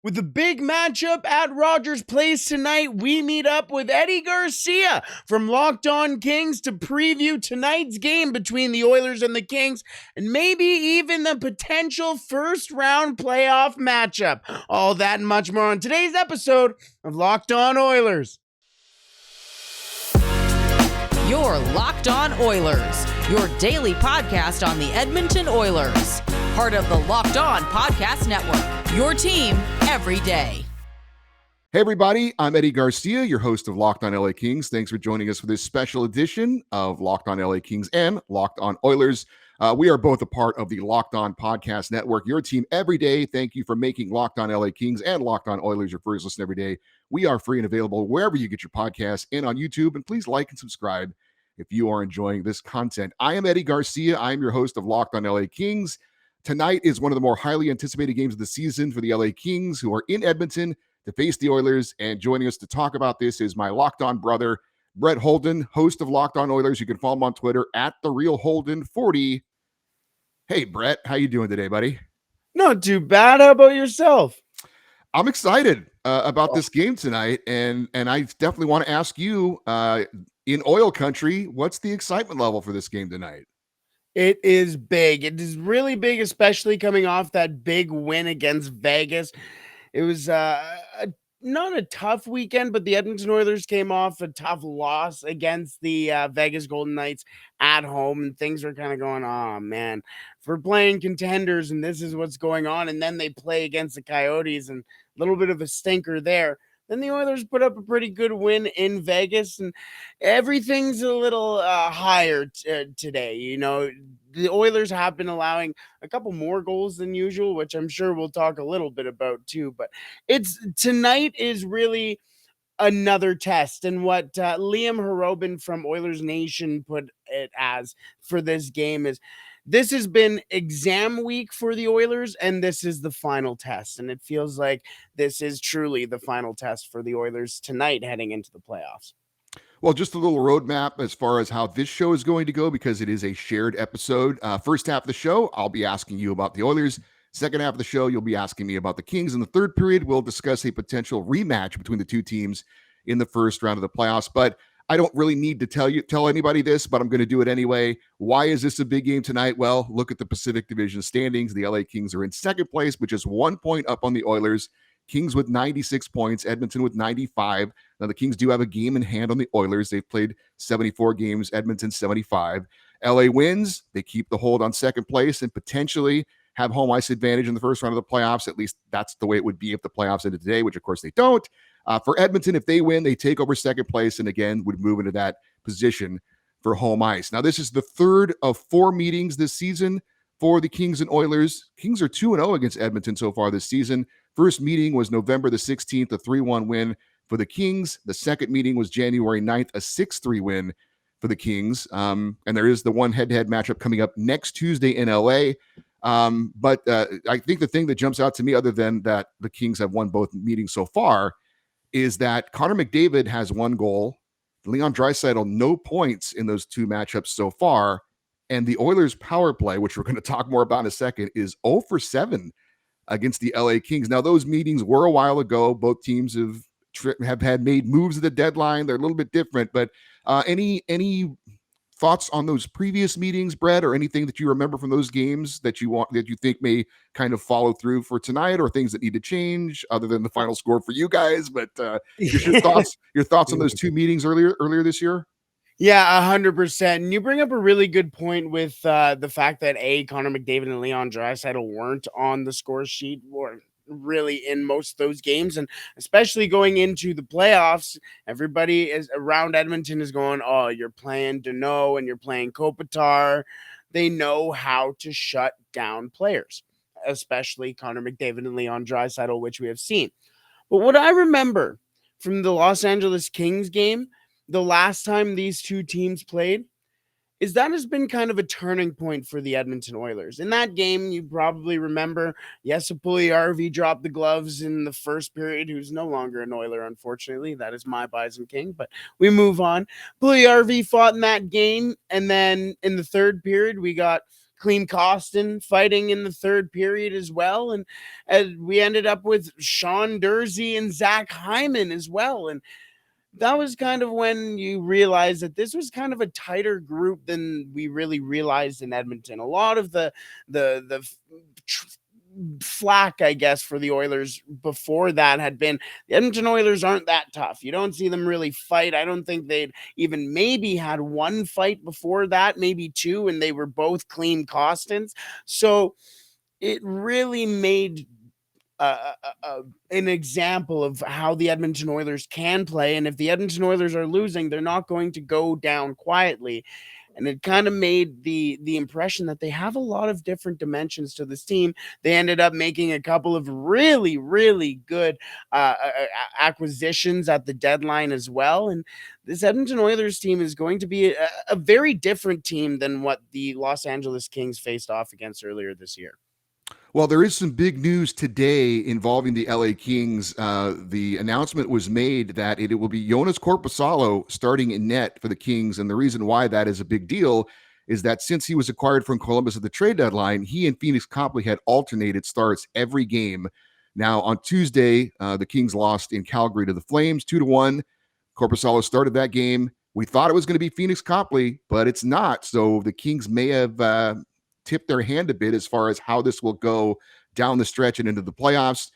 With the big matchup at Rogers Place tonight, we meet up with Eddie Garcia from Locked On Kings to preview tonight's game between the Oilers and the Kings, and maybe even the potential first-round playoff matchup. All that and much more on today's episode of Locked On Oilers. You're Locked On Oilers, your daily podcast on the Edmonton Oilers. Part of the Locked On Podcast Network, your team every day. Hey everybody, I'm Eddie Garcia, your host of Locked On LA Kings. Thanks for joining us for this special edition of Locked On LA Kings and Locked On Oilers. We are both a part of the Locked On Podcast Network, your team every day. Thank you for making Locked On LA Kings and Locked On Oilers your first listen every day. We are free and available wherever you get your podcasts and on YouTube. And please like and subscribe if you are enjoying this content. I am Eddie Garcia. I am your host of Locked On LA Kings. Tonight is one of the more highly anticipated games of the season for the LA Kings, who are in Edmonton to face the Oilers. And joining us to talk about this is my Locked On brother, Brett Holden, host of Locked On Oilers. You can follow him on Twitter at TheRealHolden40. Hey, Brett, how you doing today, buddy? Not too bad. How about yourself? I'm excited about this game tonight, and I definitely want to ask you, in oil country, what's the excitement level for this game tonight? It is big. It is really big, especially coming off that big win against Vegas. It was not a tough weekend, but the Edmonton Oilers came off a tough loss against the Vegas Golden Knights at home, and things were kind of going, oh, man, if we're playing contenders and this is what's going on, and then they play against the Coyotes and a little bit of a stinker there. Then the Oilers put up a pretty good win in Vegas, and everything's a little higher today. You know, the Oilers have been allowing a couple more goals than usual, which I'm sure we'll talk a little bit about too. But tonight is really another test, and what Liam Harobin from Oilers Nation put it as for this game is, this has been exam week for the Oilers, and this is the final test. And it feels like this is truly the final test for the Oilers tonight heading into the playoffs. Well, just a little roadmap as far as how this show is going to go, because it is a shared episode. First half of the show, I'll be asking you about the Oilers. Second half of the show, you'll be asking me about the Kings. In the third period, we'll discuss a potential rematch between the two teams in the first round of the playoffs. But I don't really need to tell anybody this, but I'm going to do it anyway. Why is this a big game tonight? Well, look at the Pacific Division standings. The LA Kings are in second place, which is 1 point up on the Oilers. Kings with 96 points, Edmonton with 95. Now, the Kings do have a game in hand on the Oilers. They've played 74 games, Edmonton 75. LA wins. They keep the hold on second place and potentially have home ice advantage in the first round of the playoffs. At least that's the way it would be if the playoffs ended today, which of course they don't. For Edmonton, if they win, they take over second place and again would move into that position for home ice. Now, this is the third of 4 meetings this season for the Kings and Oilers. Kings are 2-0 against Edmonton so far this season. First meeting was November the 16th, a 3-1 win for the Kings. The second meeting was January 9th, a 6-3 win for the Kings. And there is the one head-to-head matchup coming up next Tuesday in LA. But I think the thing that jumps out to me, other than that the Kings have won both meetings so far, is that Connor McDavid has 1 goal. Leon Draisaitl, no points in those 2 matchups so far. And the Oilers power play, which we're going to talk more about in a second, is 0 for 7 against the LA Kings. Now, those meetings were a while ago. Both teams have had made moves at the deadline. They're a little bit different, but any thoughts on those previous meetings, Brett, or anything that you remember from those games that you think may kind of follow through for tonight, or things that need to change other than the final score for you guys? But your thoughts on those 2 meetings earlier this year? Yeah, 100%. And you bring up a really good point with the fact that Connor McDavid and Leon Draisaitl weren't on the score sheet or really in most of those games, and especially going into the playoffs, everybody is around Edmonton is going, oh, you're playing Danault and you're playing Kopitar. They know how to shut down players, especially Connor McDavid and Leon Draisaitl, which we have seen. But what I remember from the Los Angeles Kings game, the last time these two teams played, is that has been kind of a turning point for the Edmonton Oilers. In that game, you probably remember, yes, Puljujärvi dropped the gloves in the first period, who's no longer an Oiler, unfortunately. That is my Bison King, but we move on. Puljujärvi fought in that game, and then in the third period, we got Klim Kostin fighting in the third period as well. And we ended up with Sean Dursey and Zach Hyman as well. And that was kind of when you realize that this was kind of a tighter group than we really realized in Edmonton. A lot of the flack, I guess, for the Oilers before that had been the Edmonton Oilers aren't that tough. You don't see them really fight. I don't think they'd even maybe had one fight before that, maybe two, and they were both Klim Kostins. So it really made an example of how the Edmonton Oilers can play. And if the Edmonton Oilers are losing, they're not going to go down quietly. And it kind of made the impression that they have a lot of different dimensions to this team. They ended up making a couple of really, really good acquisitions at the deadline as well. And this Edmonton Oilers team is going to be a very different team than what the Los Angeles Kings faced off against earlier this year. Well, there is some big news today involving the LA Kings. The announcement was made that it will be Jonas Korpisalo starting in net for the Kings. And the reason why that is a big deal is that since he was acquired from Columbus at the trade deadline, he and Phoenix Copley had alternated starts every game. Now, on Tuesday, the Kings lost in Calgary to the Flames 2-1. Korpisalo started that game. We thought it was going to be Phoenix Copley, but it's not. So the Kings may have tip their hand a bit as far as how this will go down the stretch and into the playoffs.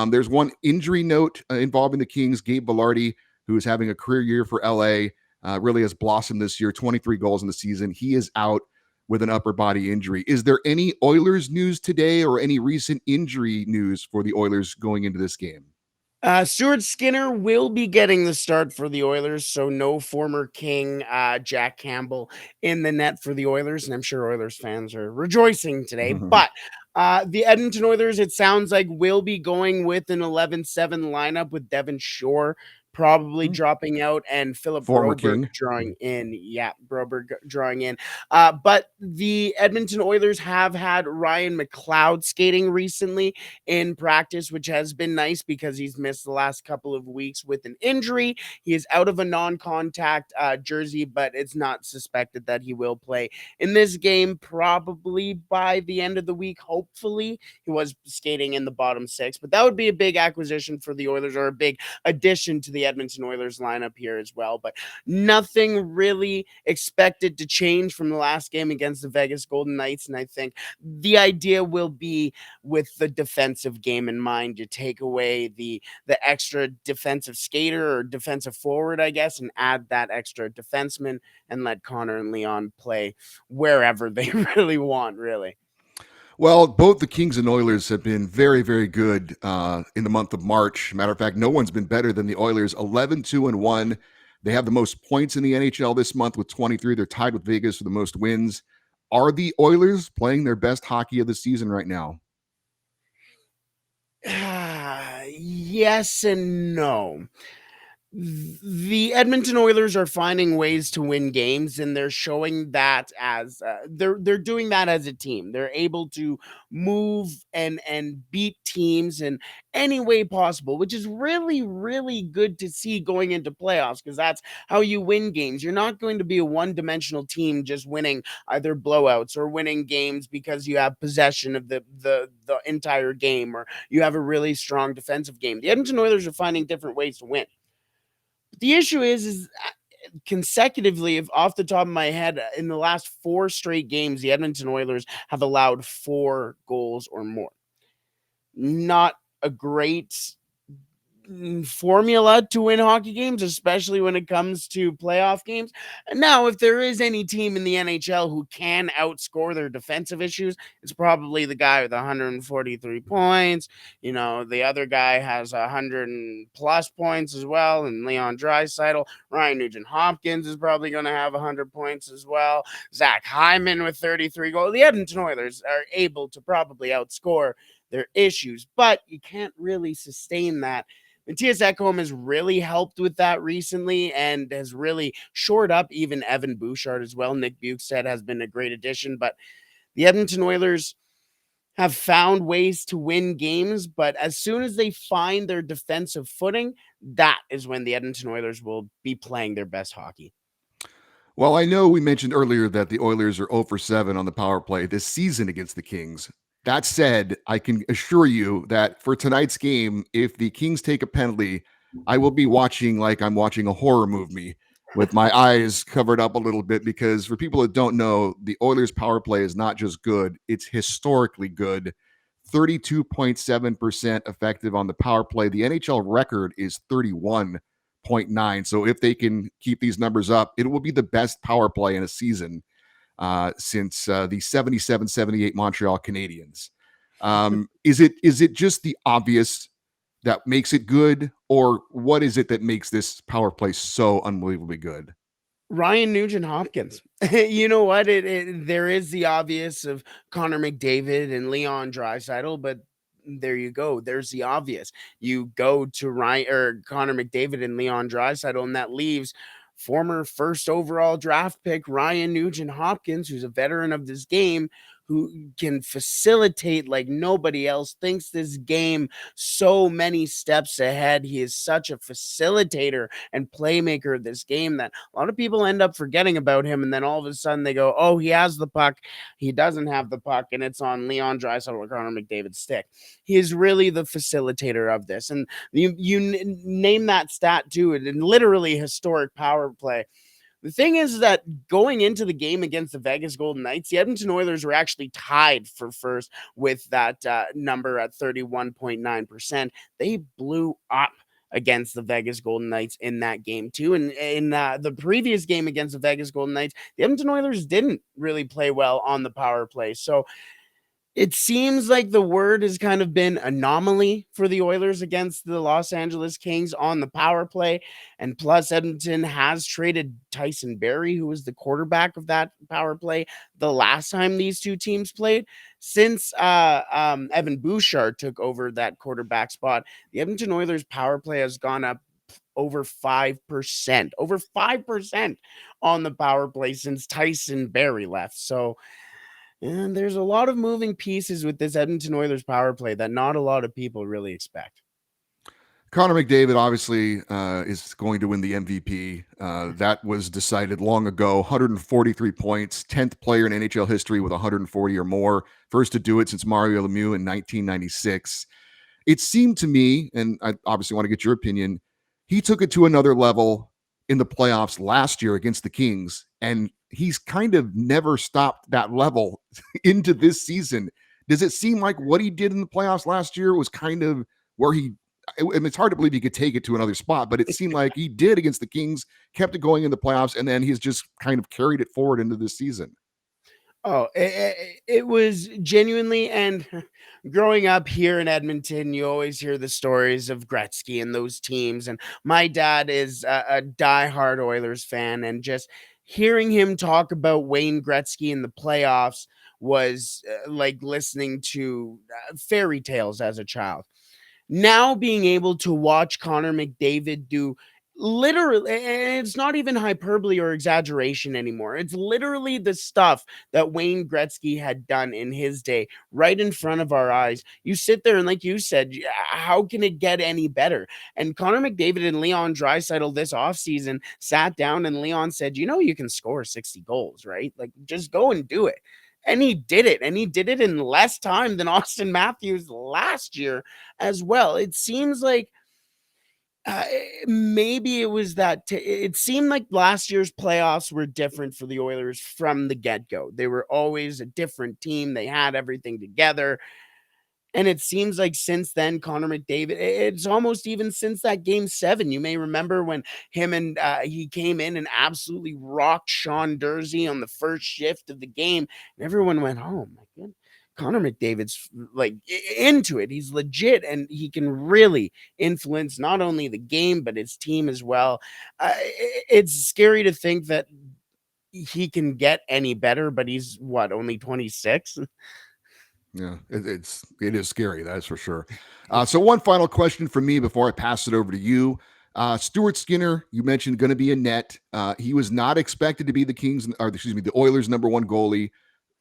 There's one injury note involving the Kings. Gabe Vilardi, who is having a career year for LA, really has blossomed this year, 23 goals in the season. He is out with an upper body injury. Is there any Oilers news today or any recent injury news for the Oilers going into this game? Stuart Skinner will be getting the start for the Oilers, so no former King Jack Campbell in the net for the Oilers, and I'm sure Oilers fans are rejoicing today. But the Edmonton Oilers, it sounds like, will be going with an 11-7 lineup with Devin Shore probably dropping out and Philip Former Broberg King drawing in. Yeah, Broberg drawing in. But the Edmonton Oilers have had Ryan McLeod skating recently in practice, which has been nice because he's missed the last couple of weeks with an injury. He is out of a non-contact jersey, but it's not suspected that he will play in this game probably by the end of the week. Hopefully, he was skating in the bottom six, but that would be a big acquisition for the Oilers or a big addition to the Edmonton Oilers lineup here as well. But nothing really expected to change from the last game against the Vegas Golden Knights. And I think the idea will be with the defensive game in mind. You take away the extra defensive skater or defensive forward, I guess, and add that extra defenseman and let Connor and Leon play wherever they really want, really. Well, both the Kings and Oilers have been very, very good in the month of March. Matter of fact, no one's been better than the Oilers, 11-2-1. They have the most points in the NHL this month with 23. They're tied with Vegas for the most wins. Are the Oilers playing their best hockey of the season right now? Yes and no. The Edmonton Oilers are finding ways to win games, and they're showing that as they're doing that as a team. They're able to move and beat teams in any way possible, which is really, really good to see going into playoffs, because that's how you win games. You're not going to be a one-dimensional team just winning either blowouts or winning games because you have possession of the entire game or you have a really strong defensive game. The Edmonton Oilers are finding different ways to win. The issue is consecutively, if off the top of my head, in the last 4 straight games, the Edmonton Oilers have allowed 4 goals or more. Not a great formula to win hockey games, especially when it comes to playoff games. Now, if there is any team in the NHL who can outscore their defensive issues, it's probably the guy with 143 points. You know, the other guy has 100 plus points as well, and Leon Draisaitl. Ryan Nugent-Hopkins is probably going to have 100 points as well. Zach Hyman with 33 goals. The Edmonton Oilers are able to probably outscore their issues, but you can't really sustain that. Matthias Ekholm has really helped with that recently and has really shored up even Evan Bouchard as well. Nick Bukestad has been a great addition, but the Edmonton Oilers have found ways to win games, but as soon as they find their defensive footing, that is when the Edmonton Oilers will be playing their best hockey. Well, I know we mentioned earlier that the Oilers are 0 for 7 on the power play this season against the Kings. That said, I can assure you that for tonight's game, if the Kings take a penalty, I will be watching like I'm watching a horror movie with my eyes covered up a little bit, because for people that don't know, the Oilers power play is not just good, it's historically good. 32.7% effective on the power play. The NHL record is 31.9. So if they can keep these numbers up, it will be the best power play in a season since the 77-78 Montreal Canadiens. Is it just the obvious that makes it good, or what is it that makes this power play so unbelievably good? Ryan Nugent-Hopkins. You know what? There is the obvious of Connor McDavid and Leon Draisaitl, but there you go. There's the obvious. You go to Ryan or Connor McDavid and Leon Draisaitl, and that leaves former first overall draft pick Ryan Nugent-Hopkins, who's a veteran of this game, who can facilitate like nobody else, thinks this game so many steps ahead. He is such a facilitator and playmaker of this game that a lot of people end up forgetting about him, and then all of a sudden they go, "Oh, he has the puck. He doesn't have the puck, and it's on Leon Draisaitl or Connor McDavid's stick." He is really the facilitator of this, and name that stat too, and literally historic power play. The thing is that going into the game against the Vegas Golden Knights, the Edmonton Oilers were actually tied for first with that number at 31.9%. They blew up against the Vegas Golden Knights in that game too. And in the previous game against the Vegas Golden Knights, the Edmonton Oilers didn't really play well on the power play. So it seems like the word has kind of been anomaly for the Oilers against the Los Angeles Kings on the power play. And plus, Edmonton has traded Tyson Barrie, who was the quarterback of that power play the last time these two teams played. Since Evan Bouchard took over that quarterback spot, the Edmonton Oilers power play has gone up over 5% on the power play since Tyson Barrie left. So, and there's a lot of moving pieces with this Edmonton Oilers power play that not a lot of people really expect. Connor McDavid obviously is going to win the MVP. That was decided long ago. 143 points, 10th player in NHL history with 140 or more. First to do it since Mario Lemieux in 1996. It seemed to me, and I obviously want to get your opinion, he took it to another level in the playoffs last year against the Kings, and he's kind of never stopped that level into this season. Does it seem like what he did in the playoffs last year was kind of where it's hard to believe he could take it to another spot, but it seemed like he did against the Kings, kept it going in the playoffs, and then he's just kind of carried it forward into this season. Oh, it was genuinely, and growing up here in Edmonton, you always hear the stories of Gretzky and those teams. And my dad is a diehard Oilers fan, and just hearing him talk about Wayne Gretzky in the playoffs was like listening to fairy tales as a child. Now being able to watch Connor McDavid do literally, and it's not even hyperbole or exaggeration anymore. It's literally the stuff that Wayne Gretzky had done in his day right in front of our eyes. You sit there and, like you said, how can it get any better? And Connor McDavid and Leon Draisaitl this offseason sat down, and Leon said, you can score 60 goals, right? Like, just go and do it. And he did it. And he did it in less time than Austin Matthews last year as well. It seems like maybe it was that it seemed like last year's playoffs were different for the Oilers from the get-go. They were always a different team. They had everything together. And it seems like since then, Connor McDavid, it's almost even since that game 7. You may remember when him and he came in and absolutely rocked Sean Dursey on the first shift of the game. And everyone went, "Oh my goodness. Connor McDavid's like into it. He's legit, and he can really influence not only the game, but his team as well." It's scary to think that he can get any better, but he's only 26? Yeah, it is scary, that's for sure. So one final question from me before I pass it over to you. Stuart Skinner, you mentioned going to be a net. He was not expected to be the Oilers' number one goalie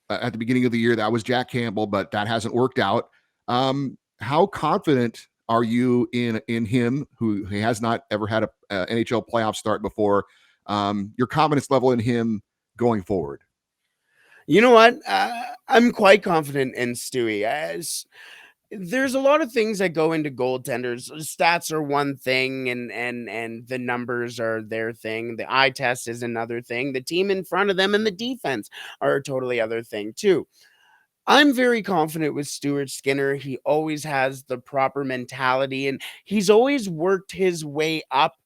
at the beginning of the year. That was Jack Campbell, but that hasn't worked out. How confident are you in him, who he has not ever had a NHL playoff start before? your confidence level in him going forward. You know what? I'm quite confident in Stewie. As there's a lot of things that go into goaltenders. Stats are one thing, and the numbers are their thing. The eye test is another thing. The team in front of them and the defense are a totally other thing too. I'm very confident with Stuart Skinner. He always has the proper mentality, and he's always worked his way up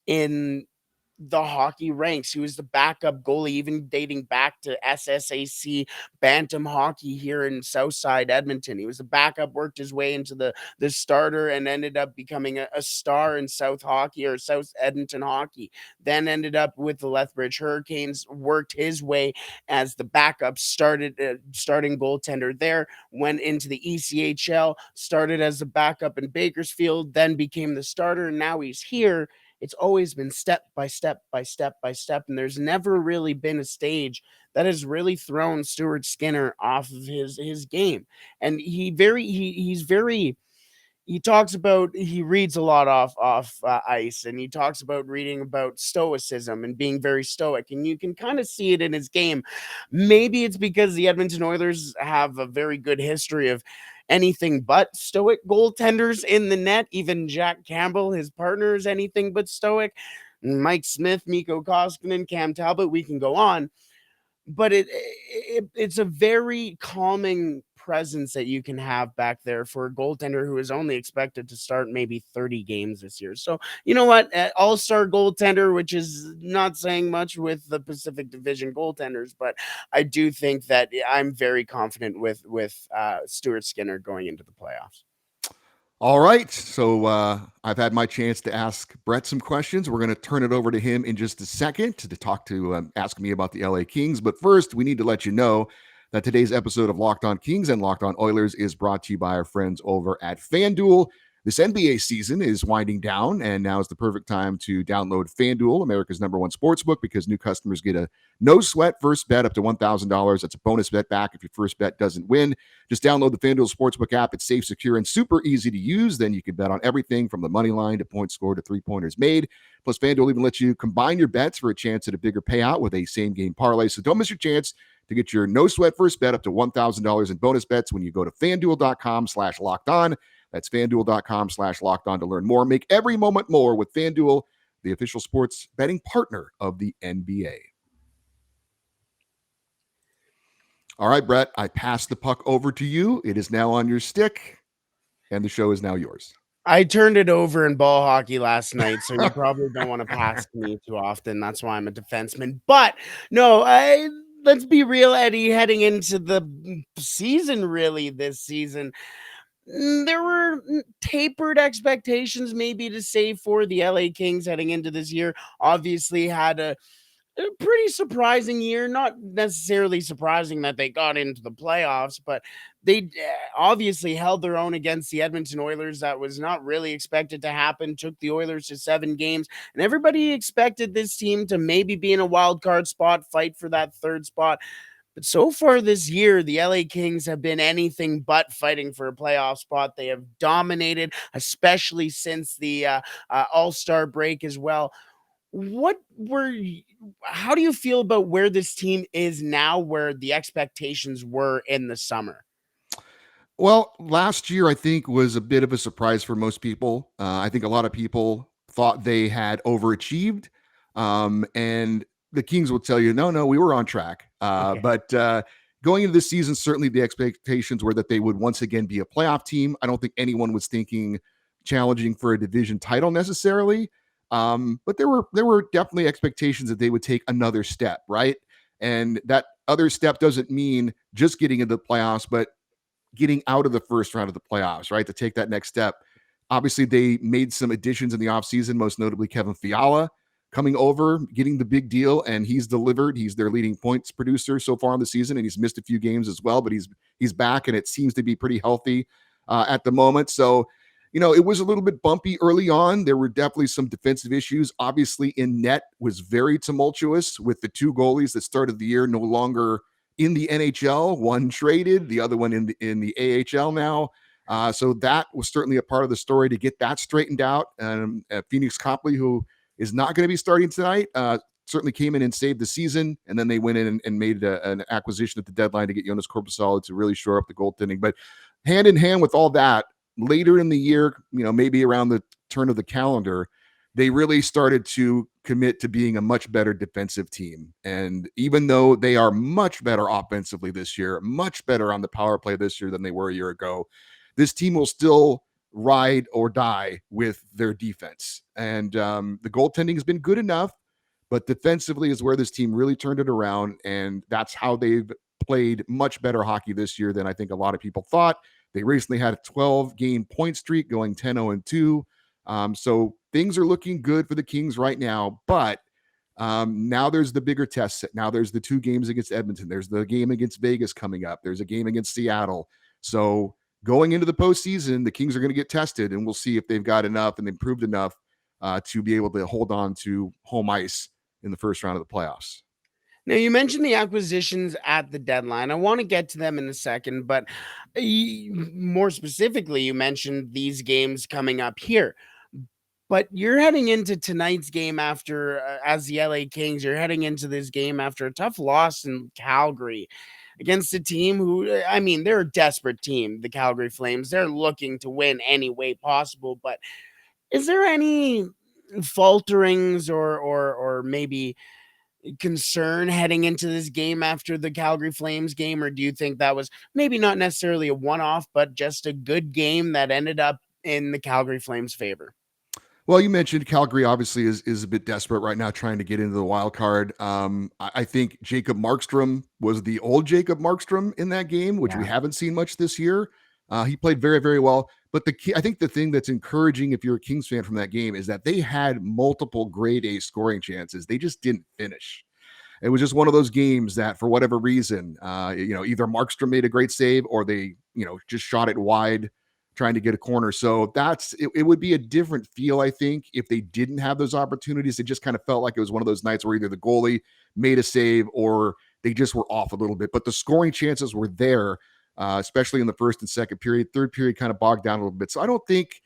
in the hockey ranks. He was the backup goalie, even dating back to SSAC Bantam hockey here in Southside Edmonton. He was the backup, worked his way into the starter, and ended up becoming a star in South hockey or South Edmonton hockey. Then ended up with the Lethbridge Hurricanes, worked his way as the backup, starting goaltender there, went into the ECHL, started as a backup in Bakersfield, then became the starter, and now he's here. It's always been step by step by step by step, and there's never really been a stage that has really thrown Stuart Skinner off of his game. And he's very he talks about he reads a lot off ice, and he talks about reading about stoicism and being very stoic, and you can kind of see it in his game. Maybe it's because the Edmonton Oilers have a very good history of anything but stoic goaltenders in the net. Even Jack Campbell, his partner, is anything but stoic. Mike Smith, Mikko Koskinen, Cam Talbot, we can go on, but it's a very calming presence that you can have back there for a goaltender who is only expected to start maybe 30 games this year. So, you know what? All-star goaltender, which is not saying much with the Pacific Division goaltenders, but I do think that I'm very confident with Stuart Skinner going into the playoffs. All right. So I've had my chance to ask Brett some questions. We're going to turn it over to him in just a second to talk to ask me about the LA Kings. But first, we need to let you know that today's episode of Locked On Kings and Locked On Oilers is brought to you by our friends over at FanDuel. This NBA season is winding down, and now is the perfect time to download FanDuel, America's #1 sportsbook, because new customers get a no-sweat first bet up to $1,000. That's a bonus bet back if your first bet doesn't win. Just download the FanDuel Sportsbook app. It's safe, secure, and super easy to use. Then you can bet on everything from the money line to points scored to three-pointers made. Plus, FanDuel even lets you combine your bets for a chance at a bigger payout with a same-game parlay. So don't miss your chance to get your no-sweat first bet up to $1,000 in bonus bets when you go to FanDuel.com/lockedon. That's FanDuel.com/lockedon to learn more. Make every moment more with FanDuel, the official sports betting partner of the NBA. All right, Brett, I pass the puck over to you. It is now on your stick, and the show is now yours. I turned it over in ball hockey last night, so you probably don't want to pass to me too often. That's why I'm a defenseman. But no, let's be real, Eddie, heading into the season, really, this season, there were tapered expectations, maybe to say, for the LA Kings heading into this year. Obviously, had a pretty surprising year. Not necessarily surprising that they got into the playoffs, but they obviously held their own against the Edmonton Oilers. That was not really expected to happen. Took the Oilers to 7 games, and everybody expected this team to maybe be in a wild card spot, fight for that third spot. But so far this year, the LA Kings have been anything but fighting for a playoff spot. They have dominated, especially since the All-Star break as well. How do you feel about where this team is now, where the expectations were in the summer? Well, last year, I think, was a bit of a surprise for most people. I think a lot of people thought they had overachieved. And the Kings will tell you, no, we were on track. Okay. But going into this season, certainly the expectations were that they would once again be a playoff team. I don't think anyone was thinking challenging for a division title necessarily. But there were definitely expectations that they would take another step, right? And that other step doesn't mean just getting into the playoffs, but getting out of the first round of the playoffs, right? To take that next step. Obviously, they made some additions in the offseason, most notably Kevin Fiala coming over, getting the big deal, and he's delivered. He's their leading points producer so far in the season, and he's missed a few games as well, but he's back, and it seems to be pretty healthy at the moment. So, it was a little bit bumpy early on. There were definitely some defensive issues. Obviously, in net was very tumultuous with the 2 goalies that started the year no longer in the NHL, one traded, the other one in the AHL now. So that was certainly a part of the story to get that straightened out. Phoenix Copley, who is not going to be starting tonight, certainly came in and saved the season. And then they went in and made an acquisition at the deadline to get Jonas Korpisalo to really shore up the goaltending. But hand in hand with all that, later in the year, maybe around the turn of the calendar, they really started to commit to being a much better defensive team. And even though they are much better offensively this year, much better on the power play this year than they were a year ago, this team will still ride or die with their defense. And the goaltending has been good enough, but defensively is where this team really turned it around. And that's how they've played much better hockey this year than I think a lot of people thought. They recently had a 12-game point streak going 10-0-2. So things are looking good for the Kings right now, but now there's the bigger test. Now there's the 2 games against Edmonton. There's the game against Vegas coming up. There's a game against Seattle. So going into the postseason, the Kings are going to get tested, and we'll see if they've got enough and improved enough to be able to hold on to home ice in the first round of the playoffs. Now, you mentioned the acquisitions at the deadline. I want to get to them in a second, but more specifically, you mentioned these games coming up here. But you're heading into tonight's game after, as the LA Kings, you're heading into this game after a tough loss in Calgary against a team who, they're a desperate team, the Calgary Flames. They're looking to win any way possible. But is there any falterings or maybe concern heading into this game after the Calgary Flames game? Or do you think that was maybe not necessarily a one-off, but just a good game that ended up in the Calgary Flames' favor? Well, you mentioned Calgary obviously is a bit desperate right now, trying to get into the wild card. I think Jacob Markstrom was the old Jacob Markstrom in that game, which we haven't seen much this year. He played very, very well. But I think the thing that's encouraging if you're a Kings fan from that game is that they had multiple grade A scoring chances. They just didn't finish. It was just one of those games that for whatever reason, either Markstrom made a great save or they, just shot it wide trying to get a corner. So it would be a different feel, I think, if they didn't have those opportunities. It just kind of felt like it was one of those nights where either the goalie made a save or they just were off a little bit. But the scoring chances were there, especially in the first and second period. Third period kind of bogged down a little bit. So I don't think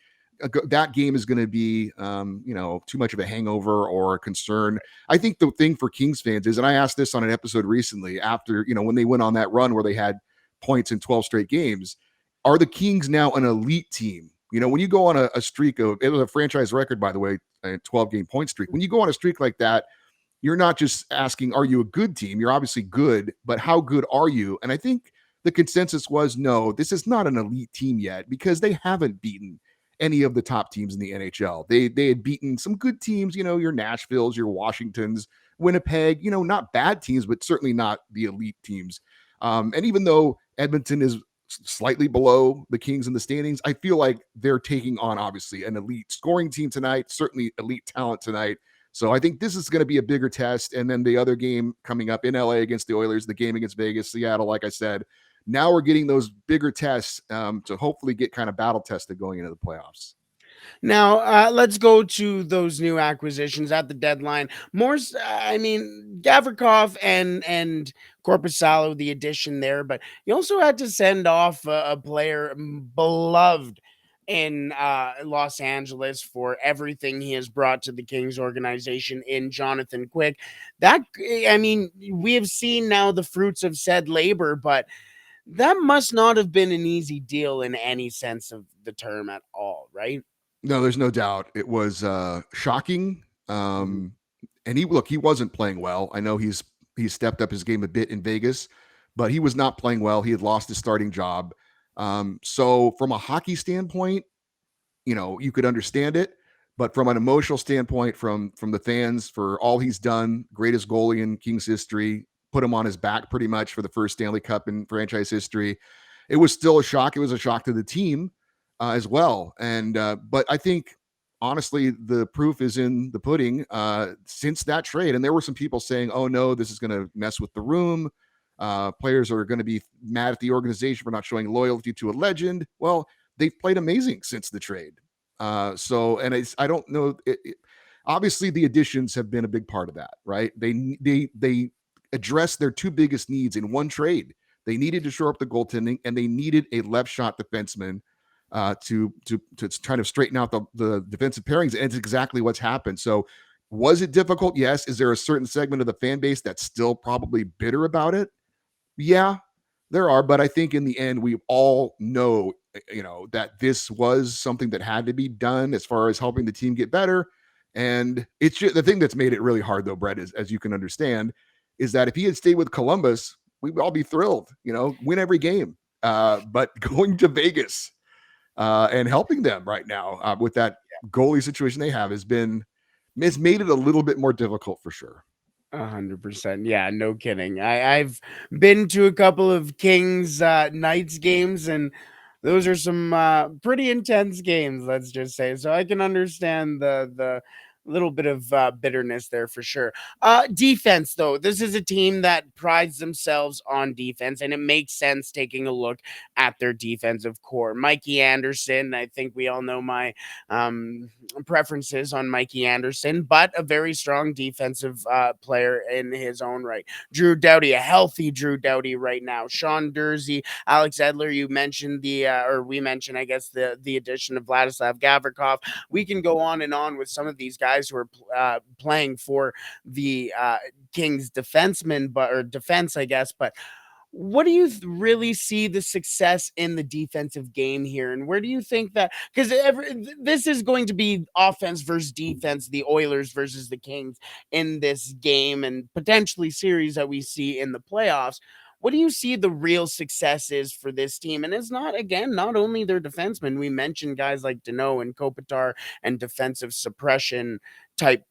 that game is going to be, too much of a hangover or a concern. I think the thing for Kings fans is, and I asked this on an episode recently after, when they went on that run where they had points in 12 straight games, are the Kings now an elite team? When you go on a streak of, it was a franchise record, by the way, a 12-game point streak. When you go on a streak like that, you're not just asking, are you a good team? You're obviously good, but how good are you? And I think the consensus was, no, this is not an elite team yet because they haven't beaten any of the top teams in the NHL. They had beaten some good teams, your Nashvilles, your Washingtons, Winnipeg, not bad teams, but certainly not the elite teams. And even though Edmonton is slightly below the Kings in the standings, I feel like they're taking on obviously an elite scoring team tonight, certainly elite talent tonight. So I think this is going to be a bigger test. And then the other game coming up in LA against the Oilers, the game against Vegas, Seattle, like I said, now we're getting those bigger tests to hopefully get kind of battle tested going into the playoffs. Now, let's go to those new acquisitions at the deadline. Gavrikov and Korpisalo, the addition there, but you also had to send off a player beloved in Los Angeles for everything he has brought to the Kings organization in Jonathan Quick. We have seen now the fruits of said labor, but that must not have been an easy deal in any sense of the term at all, right? No, there's no doubt. It was shocking. And he wasn't playing well. I know he's stepped up his game a bit in Vegas, but he was not playing well. He had lost his starting job. So from a hockey standpoint, you could understand it, but from an emotional standpoint, from the fans, for all he's done, greatest goalie in Kings history, put him on his back pretty much for the first Stanley Cup in franchise history. It was still a shock. It was a shock to the team as well. And, but I think honestly, the proof is in the pudding since that trade. And there were some people saying, oh no, this is going to mess with the room. Players are going to be mad at the organization for not showing loyalty to a legend. Well, they've played amazing since the trade. I don't know. Obviously the additions have been a big part of that, right? They addressed their 2 biggest needs in one trade. They needed to shore up the goaltending, and they needed a left shot defenseman to kind of straighten out the defensive pairings. And it's exactly what's happened. So Was it difficult? Yes. Is there a certain segment of the fan base that's still probably bitter about it? Yeah, there are. But I think in the end, we all know, that this was something that had to be done as far as helping the team get better. And it's just the thing that's made it really hard, though, Brett, is as you can understand, is that if he had stayed with Columbus, we would all be thrilled, win every game. But going to Vegas and helping them right now with that goalie situation they have it's made it a little bit more difficult for sure. 100%. Yeah, no kidding. I've been to a couple of Kings Knights games, and those are some pretty intense games, let's just say. So I can understand the little bit of bitterness there for sure. Defense, though, this is a team that prides themselves on defense, and it makes sense taking a look at their defensive core. Mikey Anderson, I think we all know my preferences on Mikey Anderson, but a very strong defensive player in his own right. Drew Doughty, a healthy Drew Doughty right now. Sean Dursey, Alex Edler, you mentioned or we mentioned, I guess, the addition of Vladislav Gavrikov. We can go on and on with some of these guys who are playing for the Kings defensemen, or defense, I guess. But what do you really see the success in the defensive game here? And where do you think that, because this is going to be offense versus defense, the Oilers versus the Kings in this game and potentially series that we see in the playoffs. What do you see the real success is for this team? And it's not, again, not only their defensemen. We mentioned guys like Danault and Kopitar and defensive suppression type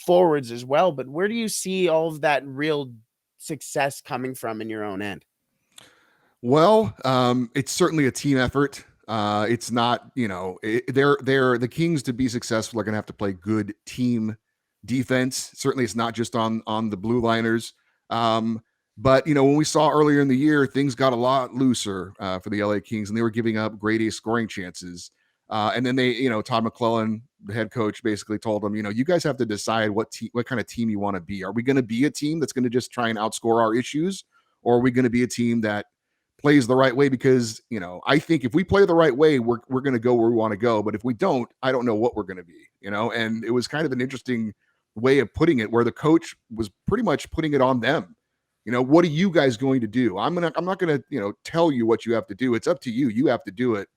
forwards as well. But where do you see all of that real success coming from in your own end? Well, it's certainly a team effort. It's not, they're the Kings to be successful are going to have to play good team defense. Certainly, it's not just on the blue liners. But when we saw earlier in the year, things got a lot looser for the LA Kings, and they were giving up grade A scoring chances. And then they, Todd McClellan, the head coach, basically told them, you guys have to decide what kind of team you want to be. Are we going to be a team that's going to just try and outscore our issues, or are we going to be a team that plays the right way? Because I think if we play the right way, we're going to go where we want to go. But if we don't, I don't know what we're going to be. And it was kind of an interesting way of putting it, where the coach was pretty much putting it on them. What are you guys going to do? I'm not gonna tell you what you have to do. It's up to you. You have to do it.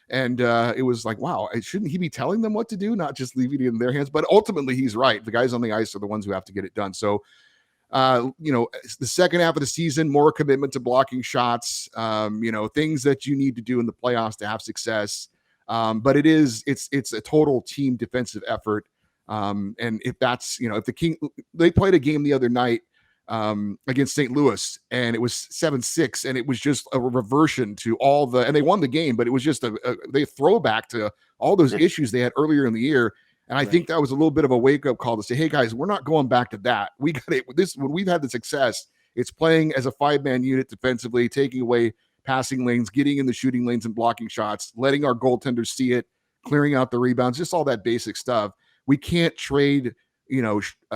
And it was like, wow, shouldn't he be telling them what to do, not just leaving it in their hands? But ultimately, he's right. The guys on the ice are the ones who have to get it done. So, the second half of the season, more commitment to blocking shots, things that you need to do in the playoffs to have success. But it's a total team defensive effort. And if that's, if the King, they played a game the other night against St. Louis, and it was 7-6, and it was just a reversion to and they won the game, but it was just they throwback to all those issues they had earlier in the year. And I think that was a little bit of a wake-up call to say, hey guys, we're not going back to that. We got it. When we've had the success, it's playing as a 5-man unit defensively, taking away passing lanes, getting in the shooting lanes and blocking shots, letting our goaltenders see it, clearing out the rebounds, just all that basic stuff. We can't trade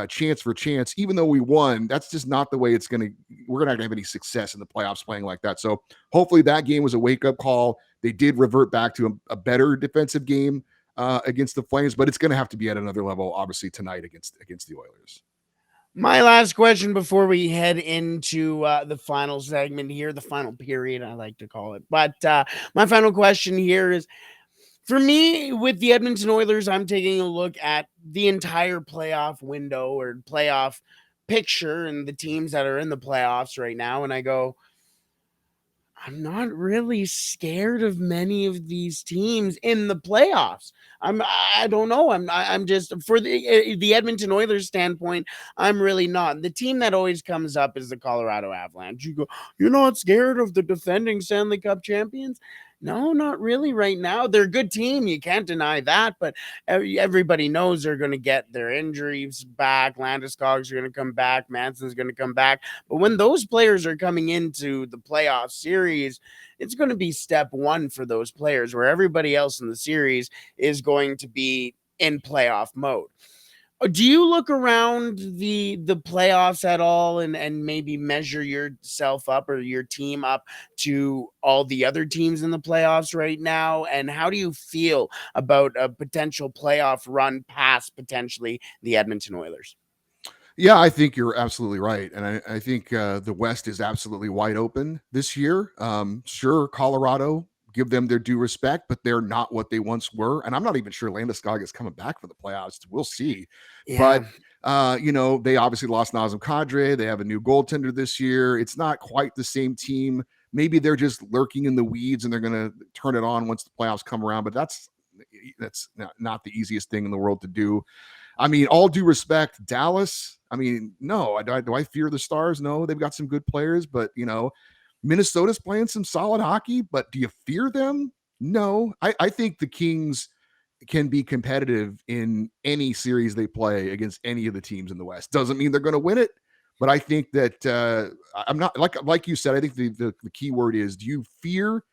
chance for chance. Even though we won, that's just not the way we're not gonna have any success in the playoffs playing like that. So hopefully that game was a wake-up call. They did revert back to a better defensive game against the Flames, but it's gonna have to be at another level, obviously, tonight against the Oilers. My last question before we head into the final segment here, the final period, I like to call it. But my final question here is, for me, with the Edmonton Oilers, I'm taking a look at the entire playoff window or playoff picture and the teams that are in the playoffs right now. And I go, I'm not really scared of many of these teams in the playoffs. I don't know. I'm just, for the Edmonton Oilers standpoint, I'm really not. The team that always comes up is the Colorado Avalanche. You go, you're not scared of the defending Stanley Cup champions? No, not really right now. They're a good team. You can't deny that, but everybody knows they're going to get their injuries back. Landeskog's going to come back. Manson's going to come back. But when those players are coming into the playoff series, it's going to be step one for those players, where everybody else in the series is going to be in playoff mode. Do you look around the playoffs at all and maybe measure yourself up or your team up to all the other teams in the playoffs right now? And how do you feel about a potential playoff run past potentially the Edmonton Oilers? Yeah, I think you're absolutely right. And I think the West is absolutely wide open this year. Sure, Colorado, give them their due respect, but they're not what they once were. And I'm not even sure Landeskog is coming back for the playoffs. We'll see. Yeah, But, they obviously lost Nazem Kadri. They have a new goaltender this year. It's not quite the same team. Maybe they're just lurking in the weeds and they're going to turn it on once the playoffs come around. But that's not the easiest thing in the world to do. I mean, all due respect, Dallas. I mean, no, do I fear the Stars? No, they've got some good players, but Minnesota's playing some solid hockey. But do you fear them? No, I think the Kings can be competitive in any series they play against any of the teams in the West. Doesn't mean they're going to win it, but I think that I'm not like you said. I think the key word is: do you fear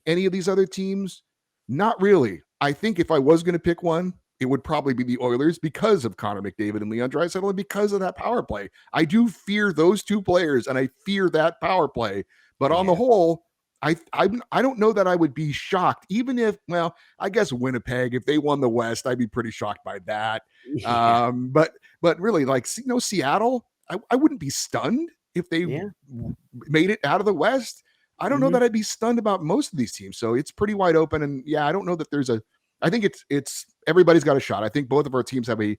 any of these other teams? Not really. I think if I was going to pick one, it would probably be the Oilers because of Connor McDavid and Leon Draisaitl and because of that power play. I do fear those two players and I fear that power play. But on the yeah, whole, I don't know that I would be shocked, even if, well, I guess Winnipeg, if they won the West, I'd be pretty shocked by that. yeah, But really, like, Seattle, I wouldn't be stunned if they yeah. made it out of the West. I don't know Mhm. that I'd be stunned about most of these teams. So it's pretty wide open. And yeah, I don't know that I think it's everybody's got a shot. I think both of our teams have a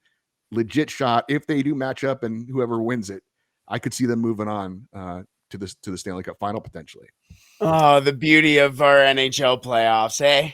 legit shot if they do match up, and whoever wins it, I could see them moving on to the Stanley Cup final potentially. Oh, the beauty of our NHL playoffs, eh?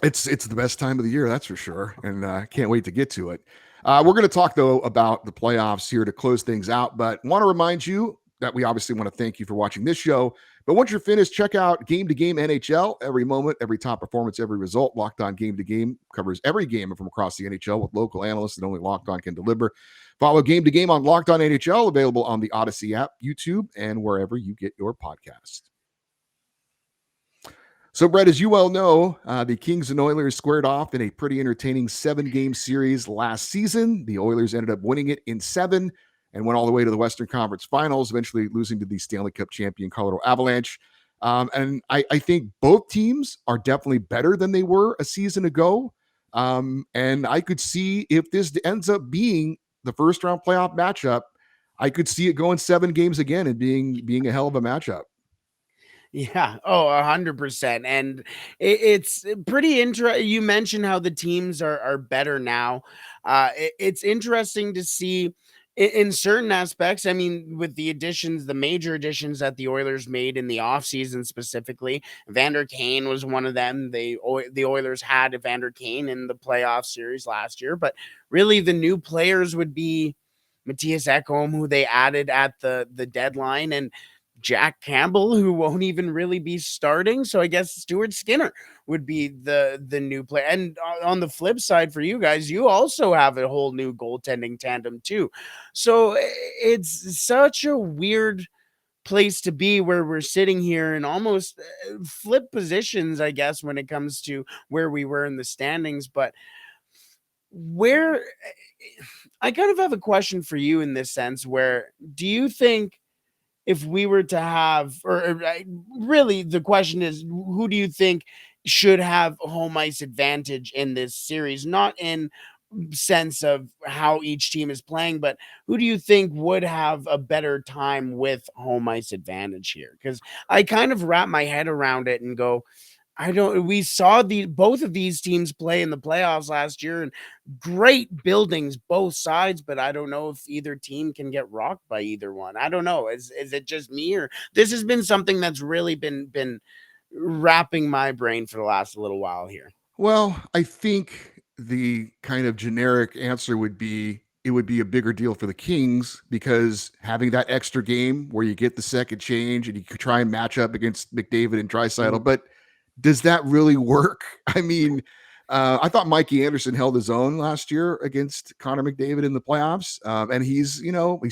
It's the best time of the year, that's for sure, and can't wait to get to it. We're going to talk though about the playoffs here to close things out, but want to remind you that we obviously want to thank you for watching this show. But once you're finished, check out Game to Game NHL. Every moment, every top performance, every result. Locked On Game to Game covers every game from across the NHL with local analysts that only Locked On can deliver. Follow Game to Game on Locked On NHL, available on the Odyssey app, YouTube, and wherever you get your podcast. So, Brett, as you well know, the Kings and Oilers squared off in a pretty entertaining 7-game series last season. The Oilers ended up winning it in 7 and went all the way to the Western Conference Finals, eventually losing to the Stanley Cup champion Colorado Avalanche. And I think both teams are definitely better than they were a season ago. And I could see if this ends up being the first round playoff matchup, I could see it going 7 games again and being a hell of a matchup. Yeah. Oh, 100%. And it's pretty interesting. You mentioned how the teams are better now. It's interesting to see in certain aspects. I mean, with the additions, the major additions that the Oilers made in the offseason specifically, Vander Kane was one of them. The Oilers had Vander Kane in the playoff series last year, but really the new players would be Matthias Ekholm, who they added at the deadline, and Jack Campbell, who won't even really be starting. So I guess Stuart Skinner would be the new player. And on the flip side for you guys, you also have a whole new goaltending tandem too. So it's such a weird place to be where we're sitting here and almost flip positions, I guess, when it comes to where we were in the standings. But where I kind of have a question for you in this sense, where do you think if we were to have, really the question is, who do you think should have home ice advantage in this series? Not in sense of how each team is playing, but who do you think would have a better time with home ice advantage here? Because I kind of wrap my head around it and go, I don't. We saw the both of these teams play in the playoffs last year, and great buildings both sides. But I don't know if either team can get rocked by either one. I don't know. Is it just me, or this has been something that's really been wrapping my brain for the last little while here? Well, I think the kind of generic answer would be it would be a bigger deal for the Kings because having that extra game where you get the second change and you could try and match up against McDavid and Draisaitl, but does that really work? I mean, I thought Mikey Anderson held his own last year against Connor McDavid in the playoffs, and he's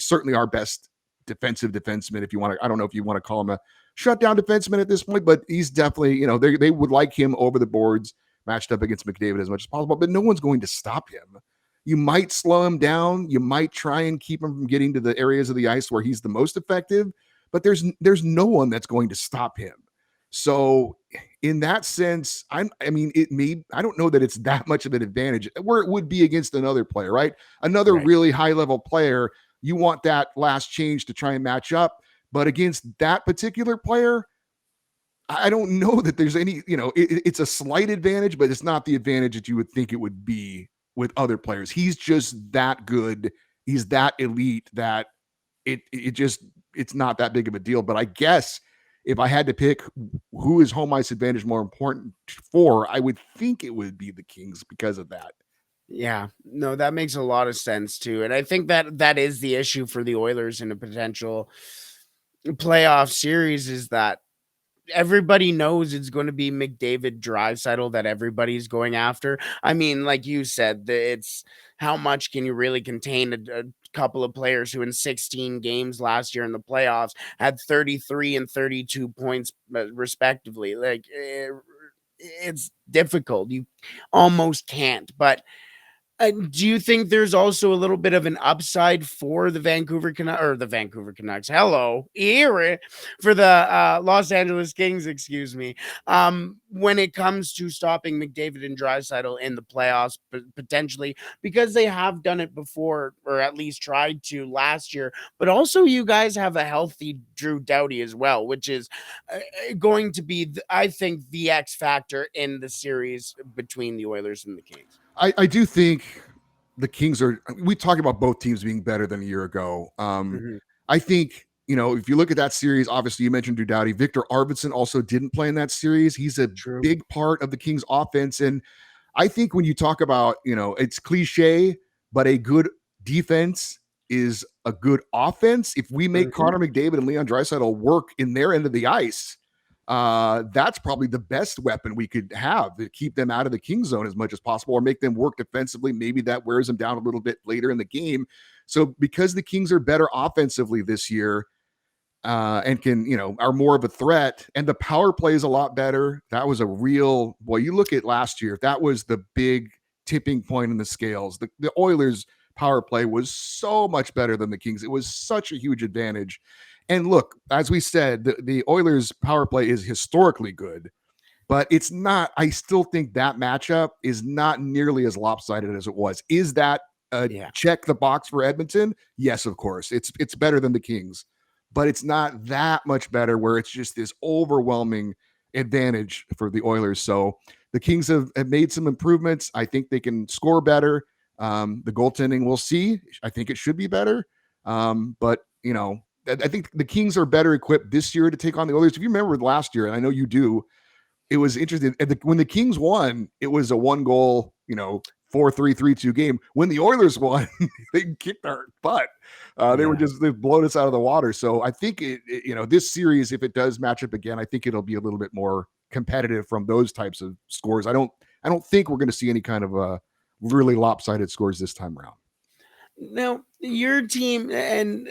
certainly our best defensive defenseman. If you want to, I don't know if you want to call him a shutdown defenseman at this point, but he's definitely they would like him over the boards matched up against McDavid as much as possible, but no one's going to stop him. You might slow him down. You might try and keep him from getting to the areas of the ice where he's the most effective, but there's no one that's going to stop him. So in that sense, I don't know that it's that much of an advantage where it would be against another player, right? Another Right. really high level player, you want that last change to try and match up. But against that particular player, I don't know that there's any, it's a slight advantage, but it's not the advantage that you would think it would be with other players. He's just that good. He's that elite that it's not that big of a deal. But I guess if I had to pick who is home ice advantage more important for, I would think it would be the Kings because of that. Yeah, no, that makes a lot of sense too. And I think that is the issue for the Oilers in a potential playoff series is that everybody knows it's going to be McDavid Draisaitl that everybody's going after. I mean, like you said, it's how much can you really contain a couple of players who in 16 games last year in the playoffs had 33 and 32 points respectively. Like it's difficult. You almost can't, but do you think there's also a little bit of an upside for the Vancouver Canucks or the Vancouver Canucks? Hello, here for the Los Angeles Kings, excuse me. When it comes to stopping McDavid and Draisaitl in the playoffs, potentially because they have done it before, or at least tried to last year. But also, you guys have a healthy Drew Doughty as well, which is going to be, I think, the X factor in the series between the Oilers and the Kings. I do think the Kings we talk about both teams being better than a year ago. Mhm. I think, if you look at that series, obviously you mentioned Drew Doughty. Victor Arvidsson also didn't play in that series. He's a True. big part of the Kings offense. And I think when you talk about, it's cliche, but a good defense is a good offense. If we make Connor McDavid and Leon Draisaitl work in their end of the ice, that's probably the best weapon we could have to keep them out of the King zone as much as possible or make them work defensively. Maybe that wears them down a little bit later in the game. So because the Kings are better offensively this year, and are more of a threat, and the power play is a lot better. That was you look at last year, that was the big tipping point in the scales. The Oilers power play was so much better than the Kings. It was such a huge advantage. And look, as we said, the Oilers power play is historically good, but it's not. I still think that matchup is not nearly as lopsided as it was. Is that check the box for Edmonton? Yes, of course. It's better than the Kings, but it's not that much better where it's just this overwhelming advantage for the Oilers. So the Kings have made some improvements. I think they can score better. The goaltending, we'll see. I think it should be better. But I think the Kings are better equipped this year to take on the Oilers. If you remember last year, and I know you do, it was interesting. When the Kings won, it was a 1-goal, 4-3, 3-2 game. When the Oilers won, they kicked our butt. They blown us out of the water. So I think this series, if it does match up again, I think it'll be a little bit more competitive from those types of scores. I don't think we're going to see any kind of really lopsided scores this time around. Now, your team and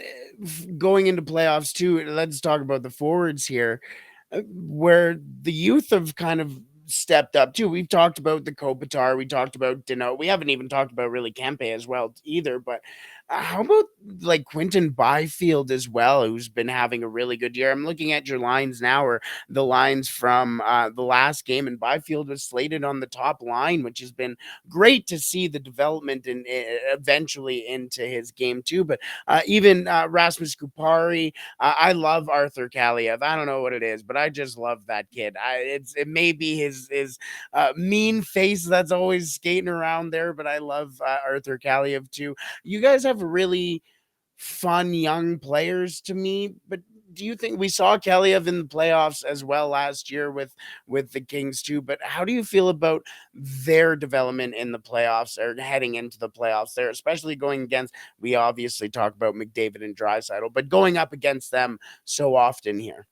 going into playoffs too, let's talk about the forwards here, where the youth have kind of stepped up too. We've talked about the Kopitar, we talked about Dino. We haven't even talked about really Kempe as well either, but how about like Quinton Byfield as well, who's been having a really good year? I'm looking at your lines now, or the lines from the last game, and Byfield was slated on the top line, which has been great to see the development and eventually into his game too. But even Rasmus Kupari, I love Arthur Kaliev. I don't know what it is, but I just love that kid. It may be his mean face that's always skating around there, but I love Arthur Kaliev too. You guys have really fun young players to me, but do you think we saw Kaliev in the playoffs as well last year with the Kings too? But how do you feel about their development in the playoffs or heading into the playoffs there, especially going against? We obviously talk about McDavid and Draisaitl, but going up against them so often here.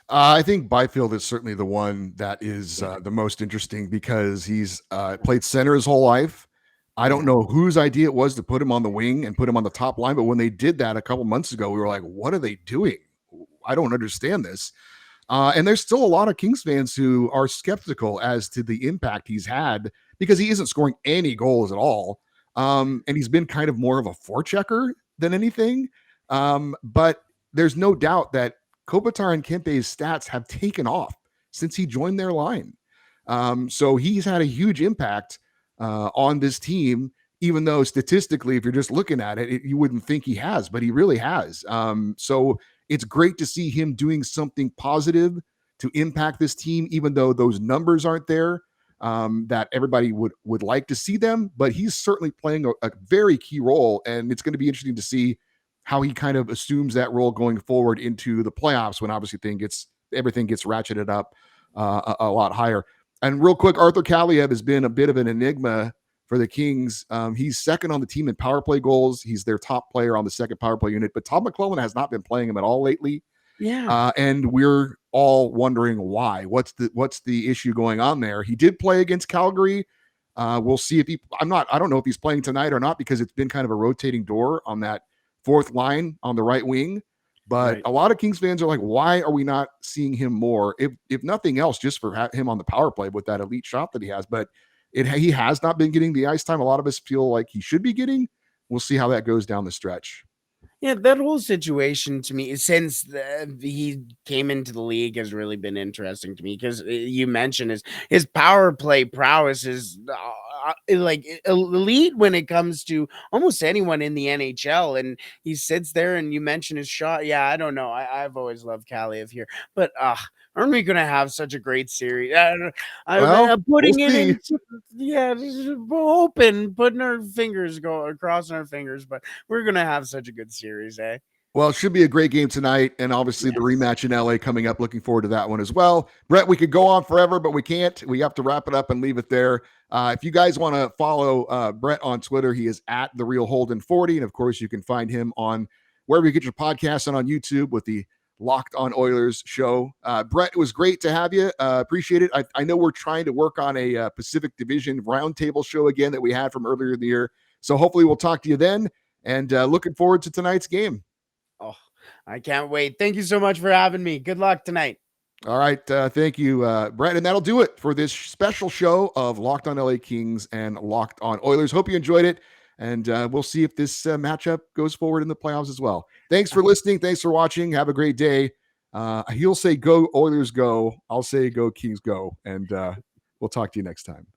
I think Byfield is certainly the one that is the most interesting because he's played center his whole life. I don't know whose idea it was to put him on the wing and put him on the top line, but when they did that a couple months ago, we were like, what are they doing? I don't understand this. And there's still a lot of Kings fans who are skeptical as to the impact he's had because he isn't scoring any goals at all. And he's been kind of more of a forechecker than anything. But there's no doubt that Kopitar and Kempe's stats have taken off since he joined their line. So he's had a huge impact on this team, even though statistically, if you're just looking at it, you wouldn't think he has, but he really has. So it's great to see him doing something positive to impact this team, even though those numbers aren't there that everybody would like to see them. But he's certainly playing a very key role, and it's going to be interesting to see how he kind of assumes that role going forward into the playoffs when obviously everything gets ratcheted up a lot higher. And real quick, Arthur Kaliev has been a bit of an enigma for the Kings. He's second on the team in power play goals. He's their top player on the second power play unit, but Todd McClellan has not been playing him at all lately. Yeah. And we're all wondering why. What's the issue going on there? He did play against Calgary. We'll see if I don't know if he's playing tonight or not, because it's been kind of a rotating door on that fourth line on the right wing. But a lot of Kings fans are like, why are we not seeing him more? If nothing else, just for him on the power play with that elite shot that he has. But he has not been getting the ice time a lot of us feel like he should be getting. We'll see how that goes down the stretch. Yeah, that whole situation to me, since he came into the league, has really been interesting to me, because you mentioned his power play prowess is like elite when it comes to almost anyone in the NHL. And he sits there, and you mentioned his shot. Yeah, I don't know. I've always loved Kaliev here, but aren't we going to have such a great series? I'm putting it into, putting our fingers, crossing our fingers, but we're going to have such a good series, eh? Well, it should be a great game tonight, and obviously the rematch in LA coming up. Looking forward to that one as well. Brett, we could go on forever, but we can't. We have to wrap it up and leave it there. If you guys want to follow Brett on Twitter, he is at @TheRealHolden40, and of course, you can find him on wherever you get your podcasts and on YouTube with the Locked On Oilers show. Brett, it was great to have you. Appreciate it. I know we're trying to work on a Pacific Division roundtable show again that we had from earlier in the year. So hopefully we'll talk to you then, and looking forward to tonight's game. Oh, I can't wait. Thank you so much for having me. Good luck tonight. All right. Thank you, Brett. And that'll do it for this special show of Locked On LA Kings and Locked On Oilers. Hope you enjoyed it. And we'll see if this matchup goes forward in the playoffs as well. Thanks for listening. Thanks for watching. Have a great day. He'll say go Oilers go. I'll say go Kings go. And we'll talk to you next time.